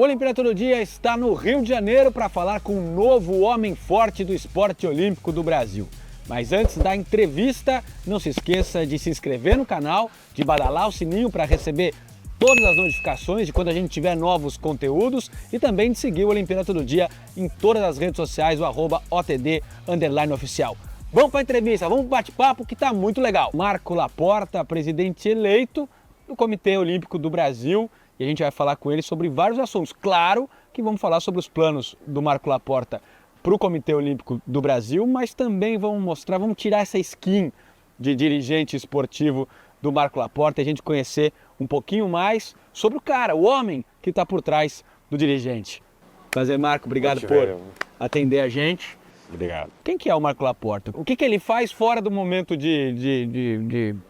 O Olimpíada Todo Dia está no Rio de Janeiro para falar com o novo homem forte do esporte olímpico do Brasil. Mas antes da entrevista, não se esqueça de se inscrever no canal, de badalar o sininho para receber todas as notificações de quando a gente tiver novos conteúdos e também de seguir o Olimpíada Todo Dia em todas as redes sociais, o @OTD_oficial. Vamos para a entrevista, vamos para o bate-papo que está muito legal. Marco Laporta, presidente eleito do Comitê Olímpico do Brasil, e a gente vai falar com ele sobre vários assuntos. Claro que vamos falar sobre os planos do Marco Laporta para o Comitê Olímpico do Brasil, mas também vamos tirar essa skin de dirigente esportivo do Marco Laporta e a gente conhecer um pouquinho mais sobre o cara, o homem que está por trás do dirigente. Prazer, Marco, obrigado por atender a gente. Obrigado. Quem que é o Marco Laporta? O que ele faz fora do momento de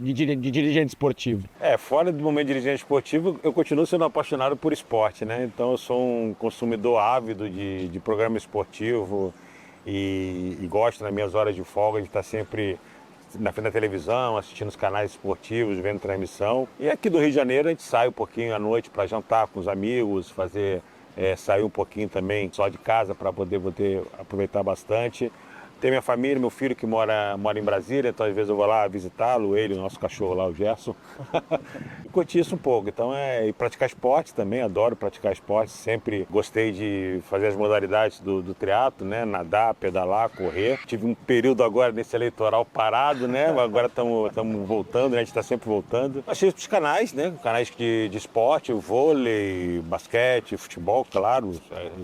dirigente esportivo? Fora do momento de dirigente esportivo, eu continuo sendo apaixonado por esporte, né? Então eu sou um consumidor ávido de programa esportivo e gosto, nas minhas horas de folga, de estar sempre na frente da televisão, assistindo os canais esportivos, vendo transmissão. E aqui do Rio de Janeiro a gente sai um pouquinho à noite para jantar com os amigos, sair um pouquinho também só de casa para poder aproveitar bastante. Tem minha família, meu filho que mora em Brasília, então às vezes eu vou lá visitá-lo, ele, o nosso cachorro lá, o Gerson. E curti isso um pouco. Então e praticar esporte também, adoro praticar esporte. Sempre gostei de fazer as modalidades do triatlo, né? Nadar, pedalar, correr. Tive um período agora nesse eleitoral parado, né? Agora estamos voltando, né? A gente está sempre voltando. Achei os canais, né? Canais de esporte, o vôlei, basquete, futebol, claro,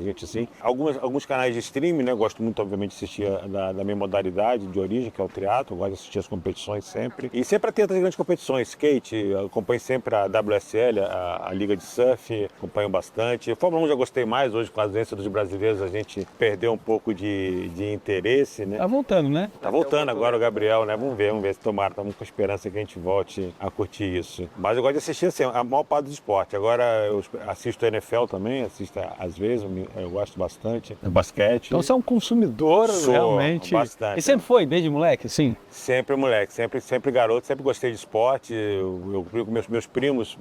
gente assim. Alguns canais de streaming, né? Gosto muito, obviamente, de assistir da minha modalidade de origem, que é o triatlo. Eu gosto de assistir as competições sempre. E sempre atento às grandes competições. Skate, acompanho sempre a WSL, a Liga de Surf, acompanho bastante. Fórmula 1 já gostei mais, hoje com a ausência dos brasileiros a gente perdeu um pouco de interesse, né? Tá voltando, né? Tá voltando agora o Gabriel, né? Vamos ver se tomara, estamos com esperança que a gente volte a curtir isso. Mas eu gosto de assistir assim, a maior parte do esporte. Agora eu assisto a NFL também, assisto às vezes, eu gosto bastante. Basquete. Então você é um consumidor realmente. Bastante. E sempre foi, desde moleque, sim? Sempre moleque, sempre garoto, sempre gostei de esporte. Meus primos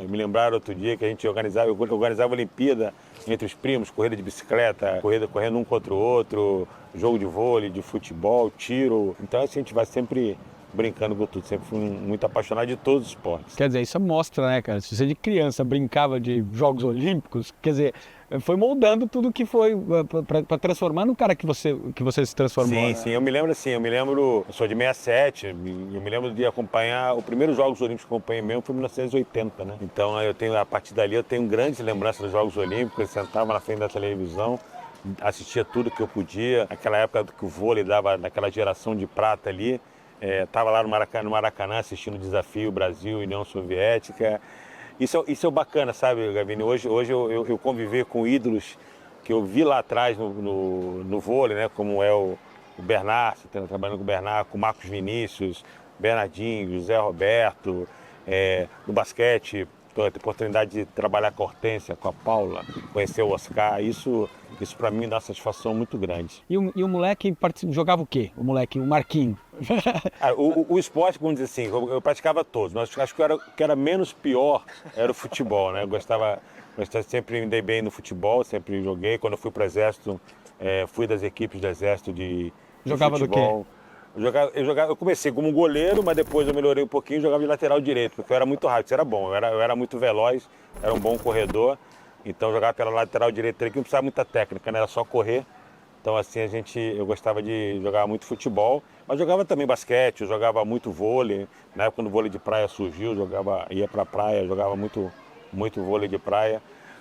me lembraram outro dia que a gente organizava a Olimpíada entre os primos, corrida de bicicleta, correndo um contra o outro, jogo de vôlei, de futebol, tiro. Então assim, a gente vai sempre brincando com tudo, sempre fui muito apaixonado de todos os esportes. Quer dizer, isso mostra, né, cara? Se você de criança brincava de Jogos Olímpicos, quer dizer, foi moldando tudo que foi para transformar no cara que você se transformou. Sim, né? sim, eu me lembro, eu sou de 67, eu me lembro de acompanhar, o primeiro Jogos Olímpicos que eu acompanhei mesmo foi em 1980, né? Então a partir dali eu tenho grandes lembranças dos Jogos Olímpicos, eu sentava na frente da televisão, assistia tudo que eu podia, aquela época que o vôlei dava naquela geração de prata ali, estava lá no Maracanã assistindo o desafio Brasil e União Soviética. Isso é bacana, sabe, Gavini? Hoje eu conviver com ídolos que eu vi lá atrás no vôlei, né? Como é o Bernard, trabalhando com o Bernard, com o Marcos Vinícius, Bernardinho, José Roberto, no basquete, a oportunidade de trabalhar com a Hortência, com a Paula, conhecer o Oscar, isso para mim dá uma satisfação muito grande. E o moleque jogava o quê? O Marquinho? O esporte, vamos dizer assim, eu praticava todos, mas acho que o que era menos pior era o futebol, né? Eu gostava sempre, me dei bem no futebol, sempre joguei. Quando eu fui para o Exército, fui das equipes do Exército de Jogava futebol. do quê? Eu comecei como goleiro, mas depois eu melhorei um pouquinho e jogava de lateral direito, porque eu era muito rápido, isso era bom, eu era muito veloz, era um bom corredor, então eu jogava pela lateral direita, que não precisava muita técnica, né? Era só correr. Então assim, eu gostava de jogar muito futebol, mas jogava também basquete, eu jogava muito vôlei. Na época quando o vôlei de praia surgiu, ia pra praia, jogava muito vôlei de praia.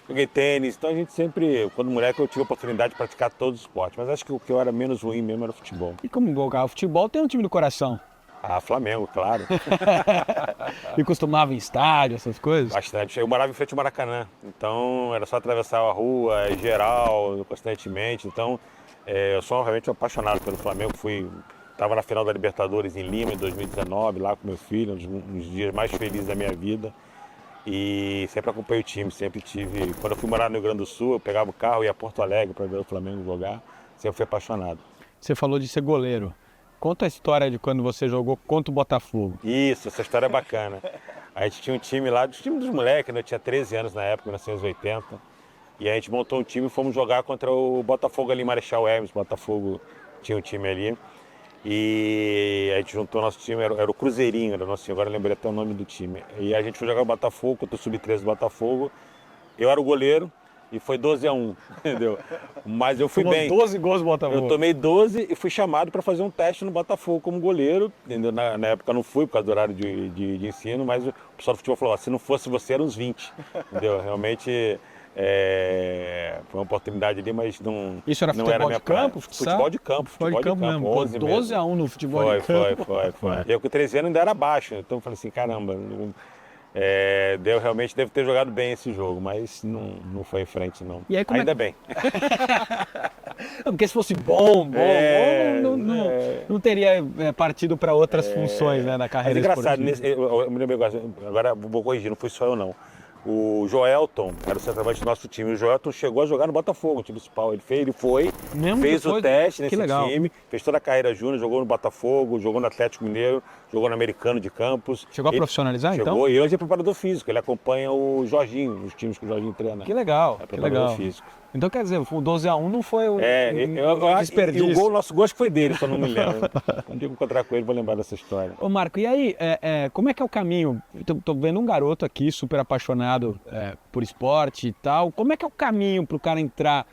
Joguei tênis, então a gente sempre, quando moleque, eu tive a oportunidade de praticar todos os esportes, mas acho que o que eu era menos ruim mesmo era o futebol. E como jogava futebol, tem um time do coração? Flamengo, claro. E costumava em estádio, essas coisas? Bastante. Eu morava em frente ao Maracanã, então era só atravessar a rua, geral, constantemente. Então, eu sou realmente apaixonado pelo Flamengo. Estava na final da Libertadores em Lima, em 2019, lá com meu filho, um dos dias mais felizes da minha vida. E sempre acompanhei o time, sempre tive... Quando eu fui morar no Rio Grande do Sul, eu pegava o carro e ia a Porto Alegre para ver o Flamengo jogar. Sempre fui apaixonado. Você falou de ser goleiro. Conta a história de quando você jogou contra o Botafogo. Isso, essa história é bacana. A gente tinha um time lá, time dos moleques, né? Eu tinha 13 anos na época, 1980. E a gente montou um time e fomos jogar contra o Botafogo ali em Marechal Hermes. O Botafogo tinha um time ali. E a gente juntou nosso time, era o Cruzeirinho, era o nosso time, agora eu lembrei até o nome do time. E a gente foi jogar o Botafogo, contra o Sub-13 do Botafogo. Eu era o goleiro e foi 12-1, entendeu? Mas eu fui Tomou bem. 12 gols do Botafogo. Eu tomei 12 e fui chamado para fazer um teste no Botafogo como goleiro. Entendeu? Na época eu não fui por causa do horário de ensino, mas o pessoal do futebol falou, ó, se não fosse você, eram uns 20. Entendeu? Realmente foi uma oportunidade ali, mas não. Isso era não futebol era minha de campo? praia. Futsal? Futebol de campo. Futebol de campo mesmo. Pô, 11 12-1 no futebol de campo. Foi. Eu com 13 anos ainda era baixo, então eu falei assim, caramba, realmente deve ter jogado bem esse jogo, mas não foi em frente não. E aí, ainda bem. Porque se fosse bom, não teria partido para outras funções, né, na carreira esportiva. Mas engraçado, eu me lembro agora vou corrigir, não fui só eu não. O Joelton era o centroavante do nosso time. O Joelton chegou a jogar no Botafogo, no time principal. Ele fez o teste nesse time, fez toda a carreira júnior, jogou no Botafogo, jogou no Atlético Mineiro, jogou no Americano de Campos. Chegou a profissionalizar, então? Chegou, e hoje é preparador físico. Ele acompanha o Jorginho, os times que o Jorginho treina. Que legal, preparador físico. Então, quer dizer, o 12-1 não foi o desperdício. E o nosso gol acho que foi dele, só não me lembro. Quando eu encontrar com ele, vou lembrar dessa história. Ô Marco, e aí, como é que é o caminho? Tô vendo um garoto aqui super apaixonado por esporte e tal. Como é que é o caminho para o cara entrar,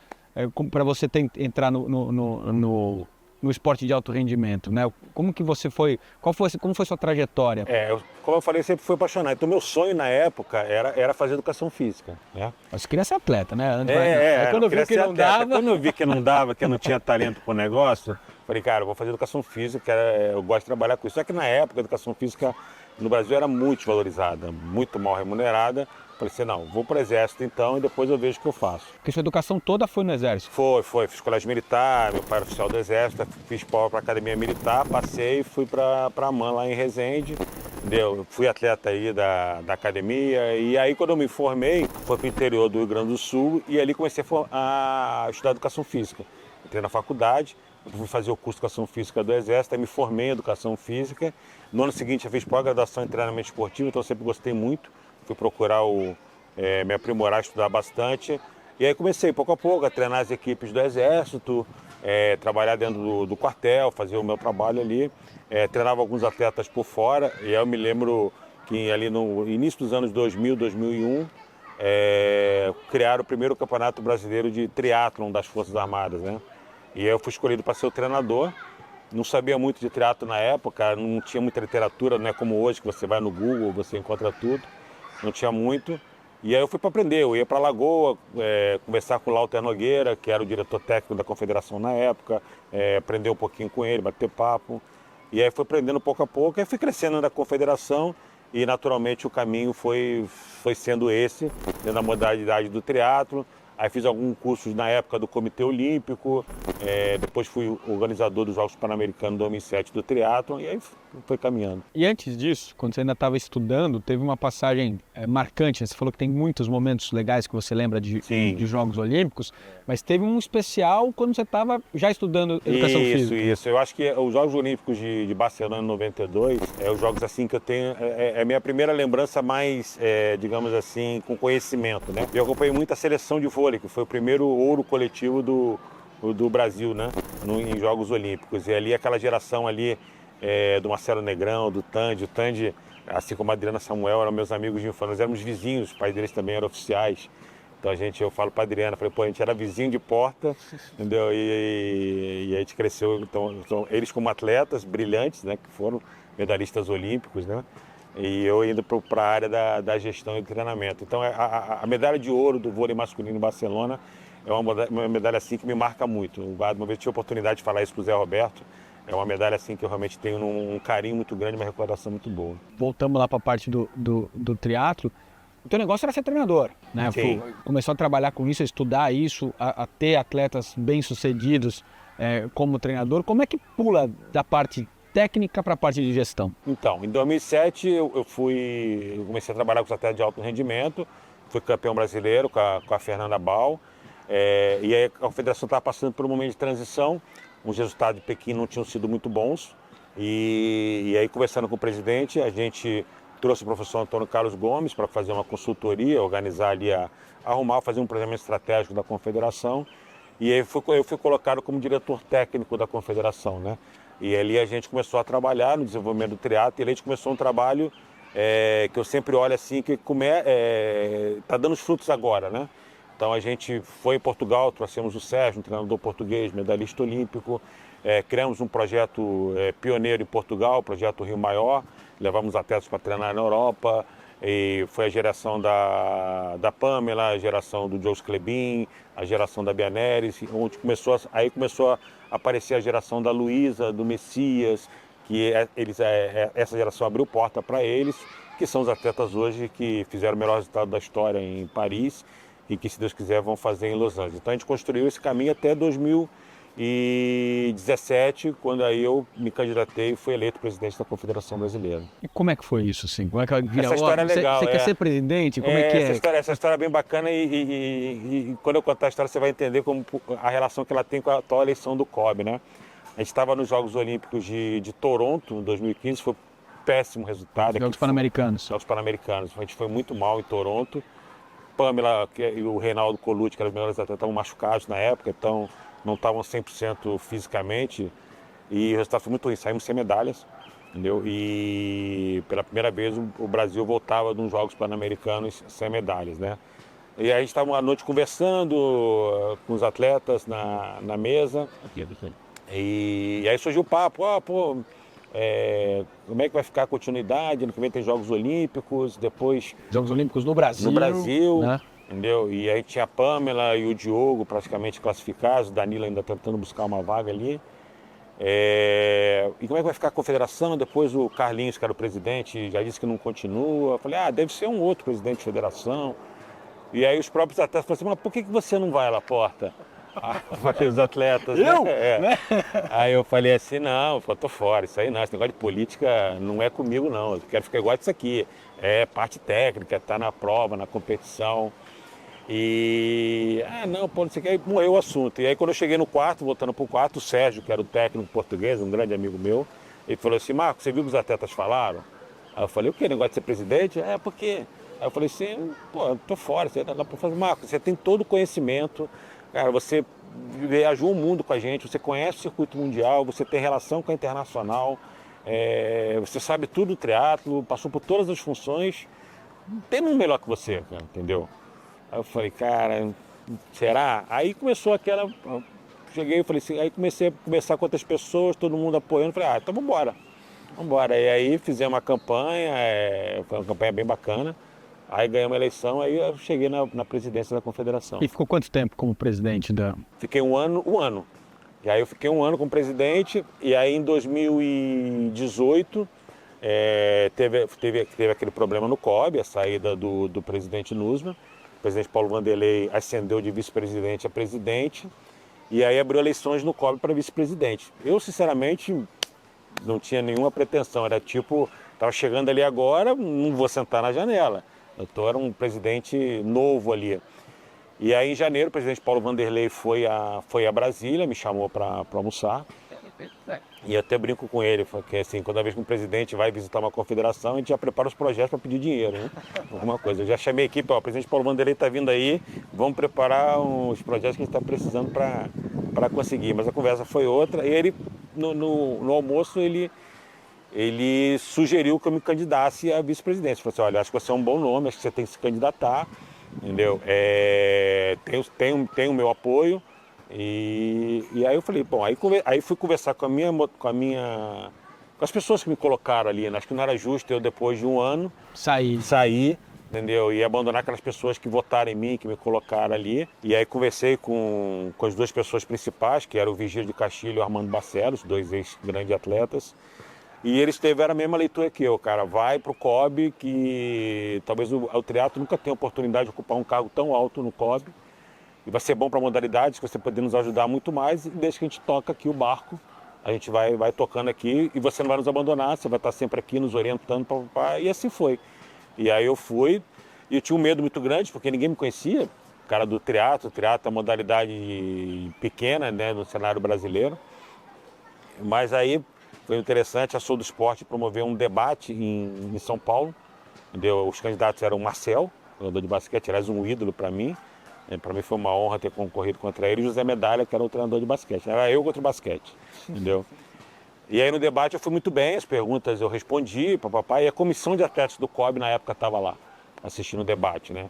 para você entrar no esporte de alto rendimento, né? Como que você foi, como foi sua trajetória? Como eu falei, eu sempre fui apaixonado. Então, meu sonho na época era fazer educação física, né? Você queria ser atleta, né? Quando eu vi que não dava... Quando eu vi que não dava, que eu não tinha talento pro negócio, falei, cara, eu vou fazer educação física, eu gosto de trabalhar com isso. Só que na época, a educação física no Brasil era muito desvalorizada, muito mal remunerada. Falei assim, não, vou para o exército então e depois eu vejo o que eu faço. Porque sua educação toda foi no exército? Foi. Fiz colégio militar, meu pai era oficial do exército, fiz prova para academia militar, passei e fui para a AMAN lá em Resende. Entendeu? Fui atleta aí da academia e aí quando eu me formei, fui para o interior do Rio Grande do Sul e ali comecei a estudar educação física. Entrei na faculdade, fui fazer o curso de educação física do exército, aí me formei em educação física. No ano seguinte eu fiz pós-graduação em treinamento esportivo, então eu sempre gostei muito. Fui procurar me aprimorar, estudar bastante. E aí comecei, pouco a pouco, a treinar as equipes do Exército, trabalhar dentro do quartel, fazer o meu trabalho ali. Treinava alguns atletas por fora. E aí eu me lembro que ali no início dos anos 2000, 2001, criaram o primeiro campeonato brasileiro de triatlon das Forças Armadas, né? E aí eu fui escolhido para ser o treinador. Não sabia muito de triatlo na época, não tinha muita literatura, não é como hoje, que você vai no Google, você encontra tudo. Não tinha muito. E aí eu fui para aprender, eu ia para Lagoa, conversar com o Lauter Nogueira, que era o diretor técnico da confederação na época, aprender um pouquinho com ele, bater papo. E aí fui aprendendo pouco a pouco, aí fui crescendo na confederação e naturalmente o caminho foi sendo esse, dentro da modalidade do triatlo. Aí fiz alguns cursos na época do Comitê Olímpico, depois fui organizador dos Jogos Pan-Americanos 2007 do triatlon e aí foi caminhando. E antes disso, quando você ainda estava estudando, teve uma passagem marcante, né? Você falou que tem muitos momentos legais que você lembra de Jogos Olímpicos, mas teve um especial quando você estava já estudando educação física. Isso. Eu acho que os Jogos Olímpicos de Barcelona em 92, os jogos assim que eu tenho, é a minha primeira lembrança mais, digamos assim, com conhecimento, né? Eu acompanhei muito a seleção de vôlei, que foi o primeiro ouro coletivo do Brasil, né? Em Jogos Olímpicos. E ali aquela geração ali do Marcelo Negrão, do Tandy. O Tandy, assim como a Adriana Samuel, eram meus amigos de infância. Nós éramos vizinhos, os pais deles também eram oficiais. Então eu falo para a Adriana, falei, a gente era vizinho de porta, entendeu? E a gente cresceu, então eles como atletas brilhantes, né? Que foram medalhistas olímpicos, né? E eu indo para a área da gestão e do treinamento. Então a medalha de ouro do vôlei masculino em Barcelona é uma medalha assim que me marca muito. Uma vez tive a oportunidade de falar isso para o Zé Roberto. É uma medalha assim que eu realmente tenho um carinho muito grande, uma recordação muito boa. Voltamos lá para a parte do triatlo. O teu negócio era ser treinador, né? Sim. Começou a trabalhar com isso, a estudar isso, a ter atletas bem-sucedidos como treinador. Como é que pula da parte técnica para a parte de gestão? Então, em 2007 eu comecei a trabalhar com os atletas de alto rendimento, fui campeão brasileiro com a Fernanda Bal, e aí a federação estava passando por um momento de transição, os resultados de Pequim não tinham sido muito bons, e aí conversando com o presidente, a gente trouxe o professor Antônio Carlos Gomes para fazer uma consultoria, organizar ali, arrumar, fazer um planejamento estratégico da confederação. E aí eu fui colocado como diretor técnico da confederação, né? E ali a gente começou a trabalhar no desenvolvimento do triatlo, e ali a gente começou um trabalho que eu sempre olho assim, que está dando os frutos agora, né? Então a gente foi em Portugal, trouxemos o Sérgio, um treinador português, medalhista olímpico, criamos um projeto pioneiro em Portugal, o projeto Rio Maior, levamos atletas para treinar na Europa, e foi a geração da Pamela, a geração do Jose Klebin, a geração da Bianeres, onde começou a aparecer a geração da Luísa, do Messias, que essa geração abriu porta para eles, que são os atletas hoje que fizeram o melhor resultado da história em Paris e que, se Deus quiser, vão fazer em Los Angeles. Então a gente construiu esse caminho até 2017, quando aí eu me candidatei e fui eleito presidente da Confederação Brasileira. E como é que foi isso, assim? Como é que essa história é legal. Você quer ser presidente? Como é que é? Essa história é bem bacana e quando eu contar a história você vai entender como a relação que ela tem com a atual eleição do COB, né? A gente estava nos Jogos Olímpicos de Toronto, em 2015, foi um péssimo resultado. Jogos Pan-Americanos. Jogos Pan-Americanos. A gente foi muito mal em Toronto. Pamela e o Reinaldo Colucci, que eram os melhores atletas, estavam machucados na época, então não estavam 100% fisicamente. E o resultado foi muito ruim, saímos sem medalhas, entendeu? E pela primeira vez o Brasil voltava de uns Jogos Pan-Americanos sem medalhas, né? E aí a gente estava à noite conversando com os atletas na mesa. E aí surgiu o papo, como é que vai ficar a continuidade? No que vem tem Jogos Olímpicos, depois... Jogos Olímpicos no Brasil. No Brasil, né? Entendeu? E aí tinha a Pamela e o Diogo praticamente classificados, o Danilo ainda tentando buscar uma vaga ali. E como é que vai ficar a confederação? Depois o Carlinhos, que era o presidente, já disse que não continua. Eu falei, deve ser um outro presidente de federação. E aí os próprios atletas falaram assim, mas por que você não vai lá, Porta? Os atletas, eu? Né? Aí eu falei assim, não, eu tô fora, isso aí não, esse negócio de política não é comigo não, eu quero ficar igual disso aqui. É parte técnica, tá na prova, na competição. E, não sei o que, aí morreu o assunto. E aí quando eu cheguei no quarto, voltando pro quarto, o Sérgio, que era o técnico português, um grande amigo meu, ele falou assim, Marco, você viu o que os atletas falaram? Aí eu falei, o quê, negócio de ser presidente? Por quê? Aí eu falei assim, eu tô fora, você dá pra fazer, Marco, você tem todo o conhecimento, cara, você viajou o mundo com a gente, você conhece o circuito mundial, você tem relação com a internacional, você sabe tudo do triatlo, passou por todas as funções, não tem um melhor que você, cara, entendeu? Aí eu falei, cara, será? Aí começou aquela, cheguei e falei assim, aí comecei a conversar com outras pessoas, todo mundo apoiando, falei, então vambora. E aí fizemos uma campanha, foi uma campanha bem bacana. Aí ganhamos uma eleição, aí eu cheguei na presidência da confederação. E ficou quanto tempo como presidente da... Fiquei um ano. E aí eu fiquei um ano como presidente, e aí em 2018 teve aquele problema no COB, a saída do presidente Nusman. O presidente Paulo Vanderlei ascendeu de vice-presidente a presidente, e aí abriu eleições no COB para vice-presidente. Eu, sinceramente, não tinha nenhuma pretensão, era tipo, estava chegando ali agora, não vou sentar na janela. Eu era um presidente novo ali. E aí em janeiro o presidente Paulo Vanderlei foi a Brasília, me chamou para almoçar. E eu até brinco com ele, porque assim, toda vez que um presidente vai visitar uma confederação, a gente já prepara os projetos para pedir dinheiro, né? Alguma coisa. Eu já chamei a equipe, o presidente Paulo Vanderlei está vindo aí, vamos preparar os projetos que a gente está precisando para conseguir. Mas a conversa foi outra, e ele, no almoço, ele sugeriu que eu me candidasse a vice-presidente. Falou assim, olha, acho que você é um bom nome, acho que você tem que se candidatar, entendeu? Tem o meu apoio. E aí eu falei, bom, aí fui conversar com as pessoas que me colocaram ali, né? Acho que não era justo eu, depois de um ano, sair, entendeu? E abandonar aquelas pessoas que votaram em mim, que me colocaram ali. E aí conversei com as duas pessoas principais, que eram o Vigílio de Castilho e o Armando Barcelos, dois ex-grandes atletas. E eles tiveram a mesma leitura que eu, cara, vai pro COB, que talvez o triatlo nunca tenha oportunidade de ocupar um cargo tão alto no COB. E vai ser bom para modalidades, que você poder nos ajudar muito mais, e desde que a gente toca aqui o barco, a gente vai tocando aqui, e você não vai nos abandonar, você vai estar sempre aqui nos orientando, e assim foi. E aí eu fui, e eu tinha um medo muito grande, porque ninguém me conhecia, cara do triatlo é uma modalidade pequena, né, no cenário brasileiro. Mas aí foi interessante, a Sou do Esporte promoveu um debate em São Paulo, entendeu? Os candidatos eram o Marcel, jogador de basquete, aliás, um ídolo para mim. Para mim foi uma honra ter concorrido contra ele, e José Medalha, que era o treinador de basquete. Era eu contra o basquete, entendeu? E aí no debate eu fui muito bem, as perguntas eu respondi, papapá, e a comissão de atletas do COB na época estava lá, assistindo o debate, né?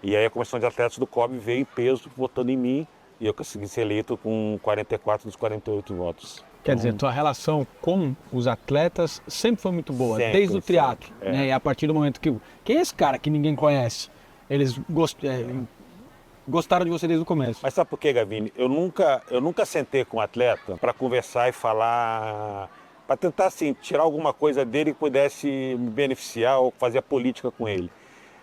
E aí a comissão de atletas do COB veio em peso, votando em mim, e eu consegui ser eleito com 44 dos 48 votos. Quer dizer, tua relação com os atletas sempre foi muito boa, Sempre, desde o triatlo, sempre, né? E a partir do momento que... Quem é esse cara que ninguém conhece? Eles gostaram de você desde o começo. Mas sabe por quê, Gavini? Eu nunca sentei com um atleta para conversar e falar, para tentar assim, tirar alguma coisa dele que pudesse me beneficiar ou fazer a política com ele.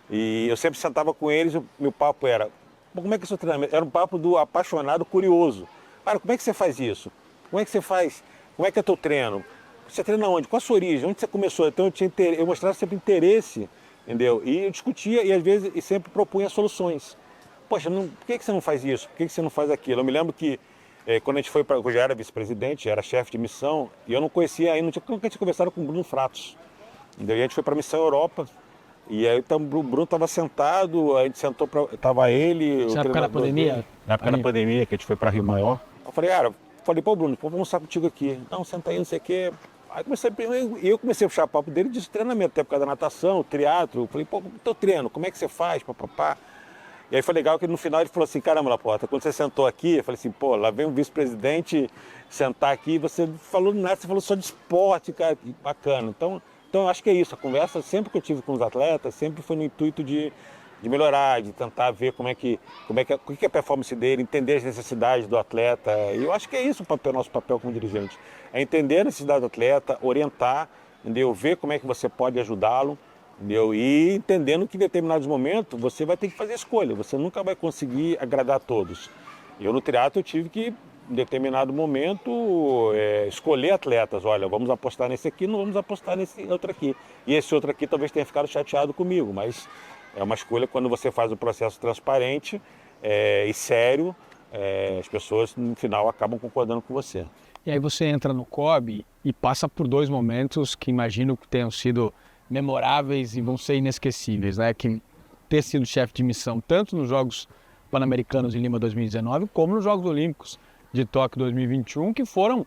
E eu sempre sentava com eles, o meu papo era, como é que é o seu treinamento? Era um papo do apaixonado curioso. Cara, como é que você faz isso? Como é que você faz? Como é que é teu treino? Você treina onde? Qual a sua origem? Onde você começou? Então eu mostrava sempre interesse, entendeu? E eu discutia e às vezes e sempre propunha soluções. Poxa, por que você não faz isso? Por que você não faz aquilo? Eu me lembro que quando a gente foi para... Eu já era vice-presidente, já era chefe de missão, e eu não conhecia ainda, nunca tinha conversado com o Bruno Fratos. Entendeu? E a gente foi para a missão Europa, e aí então, o Bruno estava sentado, a gente sentou, estava ele... Na época da pandemia? Dele, na época da pandemia, que a gente foi para Rio Maior. Eu falei, cara, pô, Bruno, vamos almoçar contigo aqui. Não, senta aí, não sei o quê. Aí eu comecei a puxar papo dele de treinamento, até por causa da natação, triatlo. Eu falei, pô, teu treino, como é que você faz, papapá? E aí foi legal que no final ele falou assim, caramba, Laporta, quando você sentou aqui, eu falei assim, pô, lá vem um vice-presidente sentar aqui, você falou nada, você falou só de esporte, cara, que bacana. Então eu acho que é isso, a conversa sempre que eu tive com os atletas, sempre foi no intuito de melhorar, de tentar ver o que é a performance dele, entender as necessidades do atleta. E eu acho que é isso o nosso papel como dirigente. É entender a necessidade do atleta, orientar, entendeu? Ver como é que você pode ajudá-lo, entendeu? E entendendo que em determinados momentos você vai ter que fazer escolha, você nunca vai conseguir agradar a todos. Eu no triatlo eu tive que, em determinado momento, escolher atletas. Olha, vamos apostar nesse aqui, não vamos apostar nesse outro aqui. E esse outro aqui talvez tenha ficado chateado comigo, mas é uma escolha quando você faz o processo transparente e sério, as pessoas no final acabam concordando com você. E aí você entra no COB e passa por dois momentos que imagino que tenham sido memoráveis e vão ser inesquecíveis, né? Que ter sido chefe de missão tanto nos Jogos Pan-Americanos em Lima 2019 como nos Jogos Olímpicos de Tóquio 2021, que foram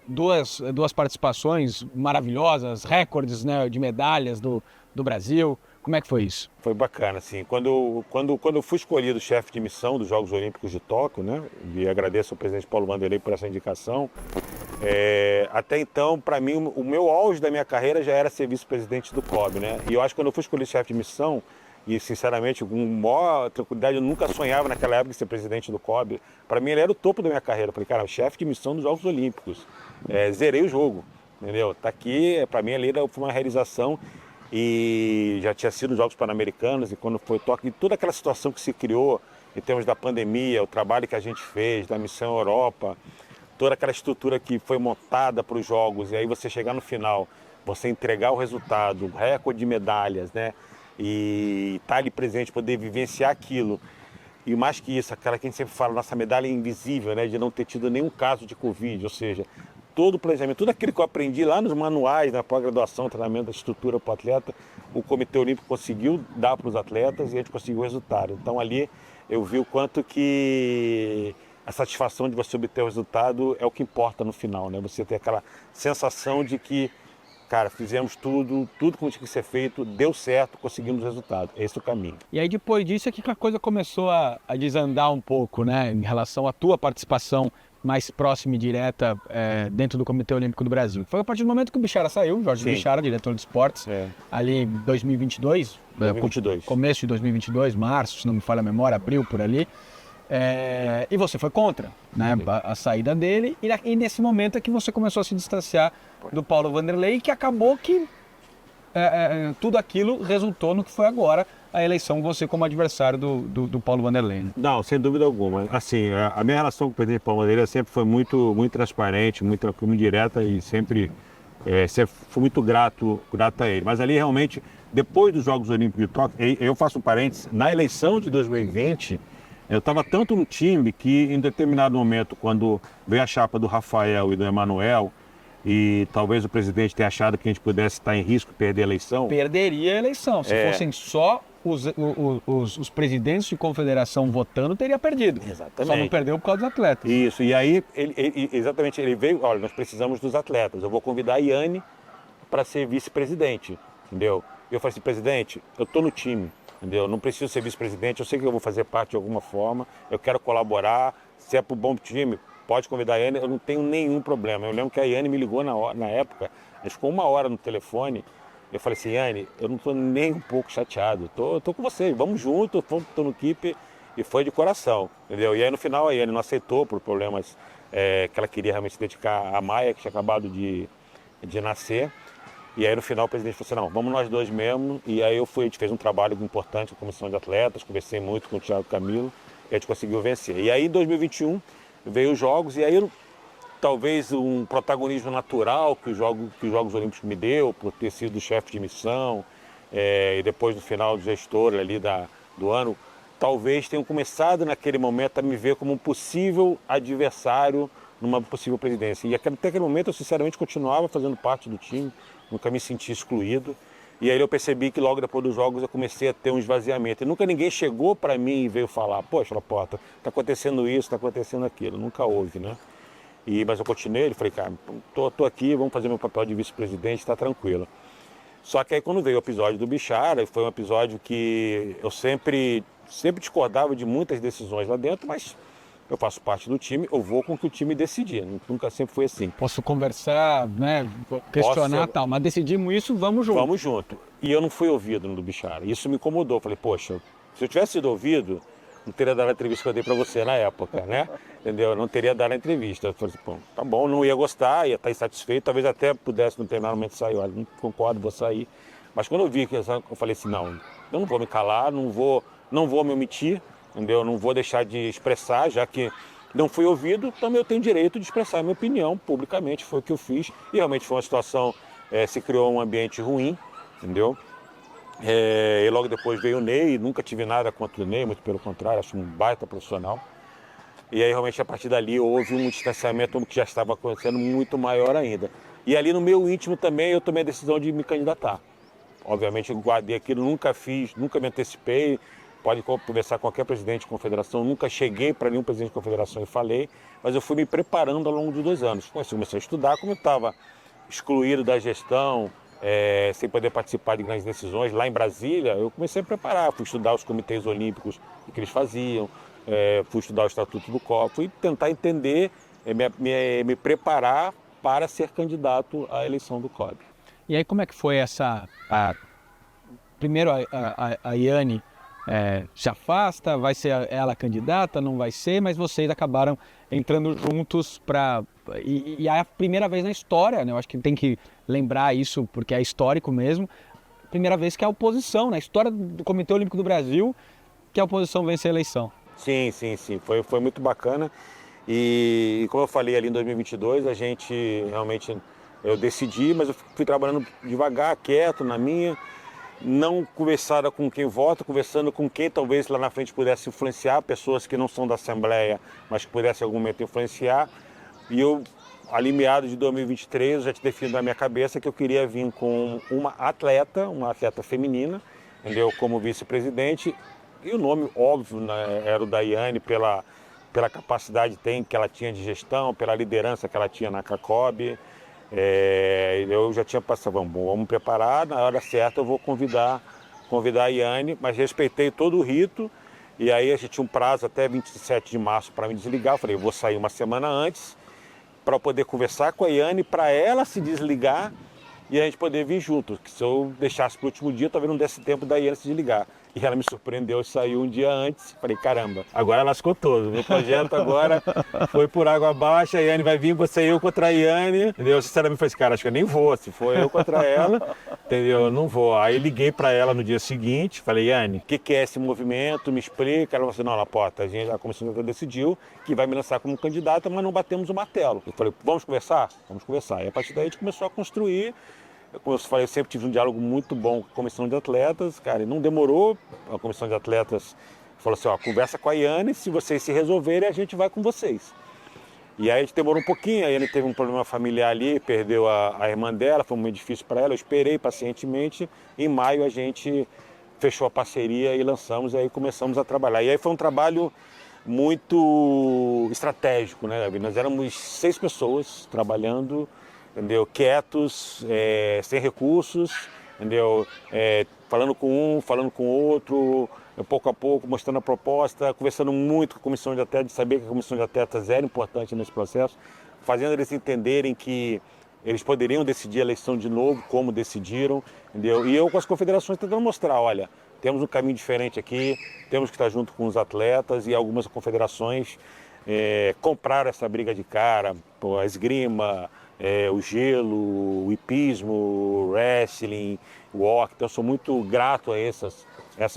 duas participações maravilhosas, recordes, né, de medalhas do Brasil. Como é que foi isso? Foi bacana, assim. Quando eu fui escolhido chefe de missão dos Jogos Olímpicos de Tóquio, né, e agradeço ao presidente Paulo Vanderlei por essa indicação, até então, para mim, o meu auge da minha carreira já era ser vice-presidente do COB, né? E eu acho que quando eu fui escolhido chefe de missão, e sinceramente, com maior tranquilidade, eu nunca sonhava naquela época de ser presidente do COB. Para mim, ele era o topo da minha carreira. Eu falei, cara, chefe de missão dos Jogos Olímpicos. Zerei o jogo, entendeu? Tá aqui, para mim, ali foi uma realização. E já tinha sido os Jogos Pan-Americanos, e quando foi Tóquio, e toda aquela situação que se criou em termos da pandemia, o trabalho que a gente fez, da missão Europa, toda aquela estrutura que foi montada para os Jogos, e aí você chegar no final, você entregar o resultado, o recorde de medalhas, né? E estar ali presente, poder vivenciar aquilo. E mais que isso, aquela que a gente sempre fala, nossa medalha invisível, né? De não ter tido nenhum caso de Covid, ou seja, todo o planejamento, tudo aquilo que eu aprendi lá nos manuais, na pós-graduação, treinamento da estrutura para o atleta, o Comitê Olímpico conseguiu dar para os atletas e a gente conseguiu o resultado. Então ali eu vi o quanto que a satisfação de você obter o resultado é o que importa no final, né? Você ter aquela sensação de que, cara, fizemos tudo como tinha que ser feito, deu certo, conseguimos o resultado. Esse é o caminho. E aí depois disso é que a coisa começou a desandar um pouco, né? Em relação à tua participação mais próxima e direta dentro do Comitê Olímpico do Brasil. Foi a partir do momento que o Bichara saiu, Jorge Sim. Bichara, diretor de esportes, ali em 2022, começo de 2022, março, se não me falha a memória, abril, por ali. E você foi contra, né, a saída dele, e nesse momento é que você começou a se distanciar do Paulo Vanderlei, que acabou que tudo aquilo resultou no que foi agora a eleição, você como adversário do Paulo Vanderlei. Né? Não, sem dúvida alguma. Assim, a minha relação com o presidente Paulo Vanderlei sempre foi muito transparente, muito direta, e sempre fui muito grato a ele. Mas ali realmente, depois dos Jogos Olímpicos de Tóquio, eu faço um parênteses, na eleição de 2020, eu estava tanto no time que em determinado momento, quando veio a chapa do Rafael e do Emanuel, e talvez o presidente tenha achado que a gente pudesse estar em risco de perder a eleição. Perderia a eleição. Se fossem só os presidentes de confederação votando, teria perdido. Exatamente. Só não perdeu por causa dos atletas. Isso, e aí, ele veio, olha, nós precisamos dos atletas, eu vou convidar a Yane para ser vice-presidente, entendeu? E eu falei assim, presidente, eu estou no time, entendeu? Não preciso ser vice-presidente, eu sei que eu vou fazer parte de alguma forma, eu quero colaborar, se é para o bom time, pode convidar a Yane, eu não tenho nenhum problema. Eu lembro que a Yane me ligou na época, a gente ficou 1 hora no telefone. Eu falei assim, Yane, eu não estou nem um pouco chateado, tô com vocês, vamos junto, estou no equipe, e foi de coração, entendeu? E aí no final a Yane não aceitou por problemas que ela queria realmente se dedicar à Maia, que tinha acabado de nascer. E aí no final o presidente falou assim, não, vamos nós dois mesmo. E aí a gente fez um trabalho importante com a comissão de atletas, conversei muito com o Thiago Camilo, e a gente conseguiu vencer. E aí em 2021 veio os Jogos, e aí talvez um protagonismo natural que os Jogos Olímpicos me deu, por ter sido chefe de missão, e depois no final do gestor ali do ano, talvez tenham começado naquele momento a me ver como um possível adversário numa possível presidência. E até aquele momento eu sinceramente continuava fazendo parte do time, nunca me senti excluído. E aí eu percebi que logo depois dos Jogos eu comecei a ter um esvaziamento. E nunca ninguém chegou para mim e veio falar, poxa, Lapota, está acontecendo isso, está acontecendo aquilo. Nunca houve, né? Mas eu continuei, falei, cara, tô aqui, vamos fazer meu papel de vice-presidente, está tranquilo. Só que aí quando veio o episódio do Bichara, foi um episódio que eu sempre discordava de muitas decisões lá dentro, mas eu faço parte do time, eu vou com o que o time decidir, nunca sempre foi assim. Posso conversar, né, questionar tal, mas decidimos isso, vamos junto. Vamos junto. E eu não fui ouvido no do Bichara, isso me incomodou, falei, poxa, se eu tivesse sido ouvido, não teria dado a entrevista que eu dei para você na época, né? Entendeu? Eu não teria dado a entrevista. Eu falei assim, pô, tá bom, não ia gostar, ia estar insatisfeito, talvez até pudesse no determinado momento sair, olha, não concordo, vou sair. Mas quando eu vi que eu falei assim, não, eu não vou me calar, não vou me omitir, entendeu? Eu não vou deixar de expressar, já que não fui ouvido, também eu tenho direito de expressar a minha opinião publicamente, foi o que eu fiz. E realmente foi uma situação, se criou um ambiente ruim, entendeu? E logo depois veio o Ney, nunca tive nada contra o Ney, muito pelo contrário, acho um baita profissional. E aí realmente a partir dali houve um distanciamento que já estava acontecendo muito maior ainda. E ali no meu íntimo também eu tomei a decisão de me candidatar. Obviamente eu guardei aquilo, nunca fiz, nunca me antecipei, pode conversar com qualquer presidente de confederação, nunca cheguei para nenhum presidente de confederação e falei, mas eu fui me preparando ao longo de 2 anos. Comecei a estudar, como eu estava excluído da gestão, sem poder participar de grandes decisões. Lá em Brasília, eu comecei a preparar, fui estudar os comitês olímpicos, o que eles faziam, fui estudar o Estatuto do COB, fui tentar entender, me preparar para ser candidato à eleição do COB. E aí como é que foi primeiro a Yane se afasta, vai ser ela candidata, não vai ser, mas vocês acabaram entrando juntos e é a primeira vez na história, né? Eu acho que tem que lembrar isso porque é histórico mesmo, primeira vez que a oposição, na história do Comitê Olímpico do Brasil, que a oposição vence a eleição. Sim, foi muito bacana e como eu falei ali em 2022, a gente realmente, eu decidi, mas eu fui trabalhando devagar, quieto, na minha, não conversando com quem vota, conversando com quem talvez lá na frente pudesse influenciar, pessoas que não são da Assembleia, mas que pudessem em algum momento influenciar. E eu, ali meados de 2023, já tinha definido na minha cabeça que eu queria vir com uma atleta feminina, entendeu? Como vice-presidente. E o nome, óbvio, né, era o da Yane, pela capacidade que ela tinha de gestão, pela liderança que ela tinha na CACOB. Eu já tinha passado, vamos preparar, na hora certa eu vou convidar a Yane, mas respeitei todo o rito. E aí a gente tinha um prazo até 27 de março para me desligar. Eu falei, eu vou sair uma semana antes para poder conversar com a Yane, para ela se desligar e a gente poder vir junto. Que se eu deixasse para o último dia, talvez não desse tempo da Yane se desligar. E ela me surpreendeu, saiu um dia antes. Falei, caramba, agora lascou todo. Meu projeto agora foi por água abaixo, a Yane vai vir, você e eu contra a Yane. Entendeu? Sinceramente, falei assim, cara, acho que eu nem vou. Se for eu contra ela, entendeu? Eu não vou. Aí liguei para ela no dia seguinte, falei, Yane, o que é esse movimento? Me explica. Ela falou assim, não, Lapota, a comissão decidiu que vai me lançar como candidata, mas não batemos o martelo. Eu falei, vamos conversar? Vamos conversar. E a partir daí a gente começou a construir. Como eu falei, eu sempre tive um diálogo muito bom com a comissão de atletas, cara, e não demorou. A comissão de atletas falou assim, ó, conversa com a Yane, se vocês se resolverem, a gente vai com vocês. E aí a gente demorou um pouquinho, aí ele teve um problema familiar ali, perdeu a irmã dela, foi muito difícil para ela, eu esperei pacientemente. Em maio a gente fechou a parceria e lançamos, aí começamos a trabalhar. E aí foi um trabalho muito estratégico, né, Gabi? Nós éramos 6 pessoas trabalhando, entendeu? Quietos, sem recursos, entendeu? Falando com um, falando com o outro, pouco a pouco, mostrando a proposta, conversando muito com a comissão de atletas, de saber que a comissão de atletas era importante nesse processo, fazendo eles entenderem que eles poderiam decidir a eleição de novo, como decidiram, entendeu? E eu com as confederações tentando mostrar, olha, temos um caminho diferente aqui, temos que estar junto com os atletas, e algumas confederações compraram essa briga de cara, a esgrima, o gelo, o hipismo, o wrestling, o hockey. Então eu sou muito grato a essas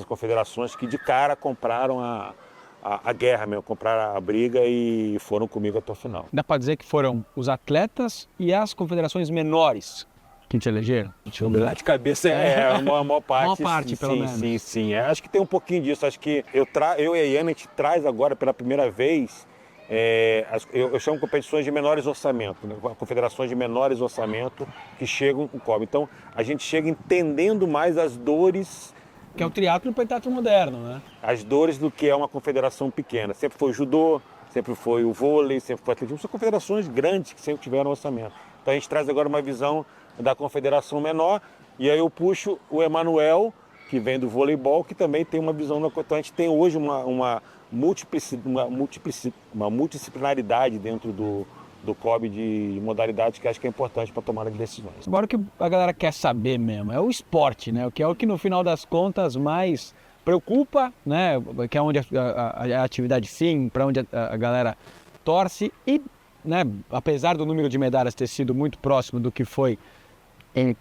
confederações que de cara compraram a guerra mesmo, compraram a briga e foram comigo até o final. Dá para dizer que foram os atletas e as confederações menores que te elegeram? Deixa eu lembrar de cabeça, a maior parte. Maior parte, pelo menos. Sim. Acho que tem um pouquinho disso. Acho que eu e a Iana, a gente traz agora pela primeira vez, eu chamo competições de menores orçamento, né? Confederações de menores orçamento que chegam com o COB. Então a gente chega entendendo mais as dores. Que é o triatlo e o pentatlo moderno, né? As dores do que é uma confederação pequena. Sempre foi o judô, sempre foi o vôlei, sempre foi o atletismo. São confederações grandes que sempre tiveram orçamento. Então a gente traz agora uma visão da confederação menor, e aí eu puxo o Emanuel, que vem do voleibol, que também tem uma visão. Então a gente tem hoje uma multidisciplinaridade dentro do COB de modalidades que acho que é importante para tomada de decisões. Agora o que a galera quer saber mesmo é o esporte, né? Que é o que no final das contas mais preocupa, né? Que é onde a atividade fim, para onde a galera torce e, né, apesar do número de medalhas ter sido muito próximo do que foi em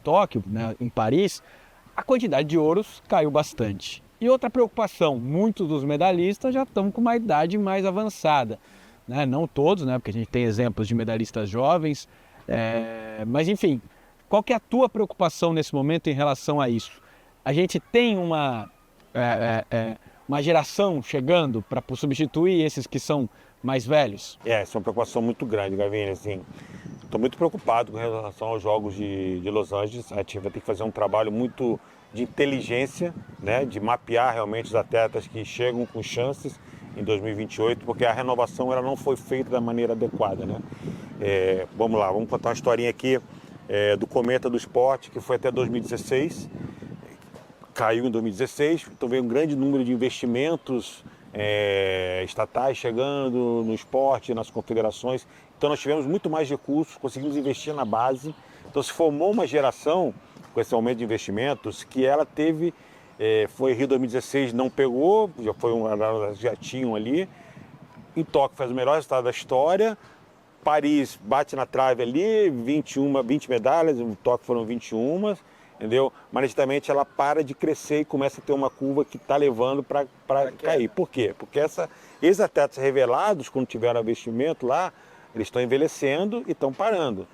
Tóquio, né, em Paris, a quantidade de ouros caiu bastante. E outra preocupação, muitos dos medalhistas já estão com uma idade mais avançada, né? Não todos, né, porque a gente tem exemplos de medalhistas jovens, mas enfim, qual que é a tua preocupação nesse momento em relação a isso? A gente tem uma geração chegando para substituir esses que são mais velhos? Essa é uma preocupação muito grande, Gavini, assim. Estou muito preocupado com relação aos Jogos de Los Angeles. A gente vai ter que fazer um trabalho muito de inteligência, né, de mapear realmente os atletas que chegam com chances em 2028, porque a renovação ela não foi feita da maneira adequada, né? Vamos lá, vamos contar uma historinha aqui do Cometa do Esporte, que foi até 2016, caiu em 2016, então veio um grande número de investimentos estatais chegando no esporte, nas confederações. Então nós tivemos muito mais recursos, conseguimos investir na base. Então se formou uma geração com esse aumento de investimentos que ela teve, foi Rio 2016, não pegou, já tinham ali. Em Tóquio faz o melhor resultado da história. Paris bate na trave ali, 20 medalhas, em Tóquio foram 21, entendeu? Mas nitidamente ela para de crescer e começa a ter uma curva que está levando para cair. Por quê? Porque esses atletas revelados, quando tiveram investimento lá, eles estão envelhecendo e estão parando.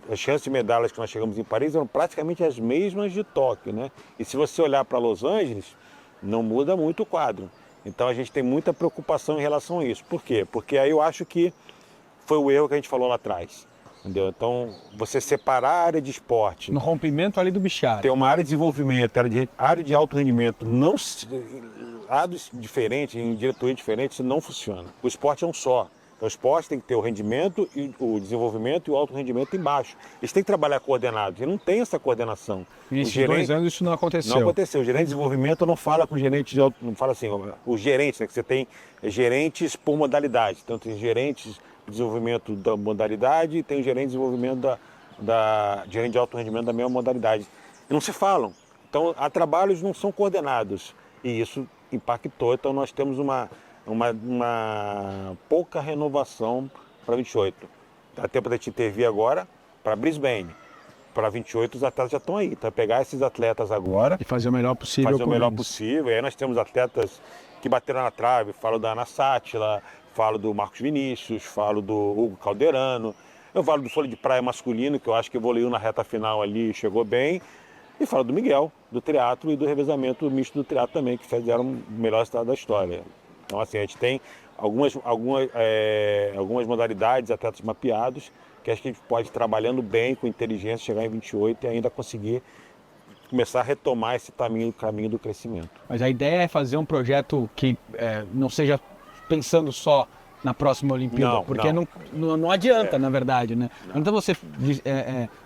As chances de medalhas que nós chegamos em Paris eram praticamente as mesmas de Tóquio, né? E se você olhar para Los Angeles, não muda muito o quadro. Então a gente tem muita preocupação em relação a isso. Por quê? Porque aí eu acho que foi o erro que a gente falou lá atrás. Entendeu? Então, você separar a área de esporte... No rompimento ali do bichário. Ter uma área de desenvolvimento, área de alto rendimento, áreas diferentes, em diretoria diferente, isso não funciona. O esporte é um só. Então, o esporte tem que ter o rendimento, e o desenvolvimento e o alto rendimento embaixo. Eles têm que trabalhar coordenados, e não tem essa coordenação. Nesses 2 anos isso não aconteceu. Não aconteceu. O gerente de desenvolvimento não fala com o gerente de alto... Não fala assim, os gerentes, né, que você tem gerentes por modalidade. Então, tem gerentes de desenvolvimento da modalidade e tem o gerente de desenvolvimento gerente de alto rendimento da mesma modalidade. E não se falam. Então, há trabalhos que não são coordenados. E isso impactou. Então, nós temos uma pouca renovação para 28. Dá tempo da gente intervir agora para Brisbane. Para 28 os atletas já estão aí. Então pegar esses atletas agora e fazer o melhor possível. Fazer o melhor possível. E aí nós temos atletas que bateram na trave. Falo da Ana Sátila, falo do Marcos Vinícius, falo do Hugo Calderano. Eu falo do vôlei de praia masculino, que eu acho que evoluiu na reta final ali e chegou bem. E falo do Miguel, do triatlo e do revezamento misto do triatlo também, que fizeram o melhor resultado da história. Então, assim, a gente tem algumas modalidades, atletas mapeados, que acho que a gente pode, trabalhando bem, com inteligência, chegar em 28 e ainda conseguir começar a retomar esse caminho do crescimento. Mas a ideia é fazer um projeto que não seja pensando só na próxima Olimpíada, porque não adianta, na verdade, né? Não adianta você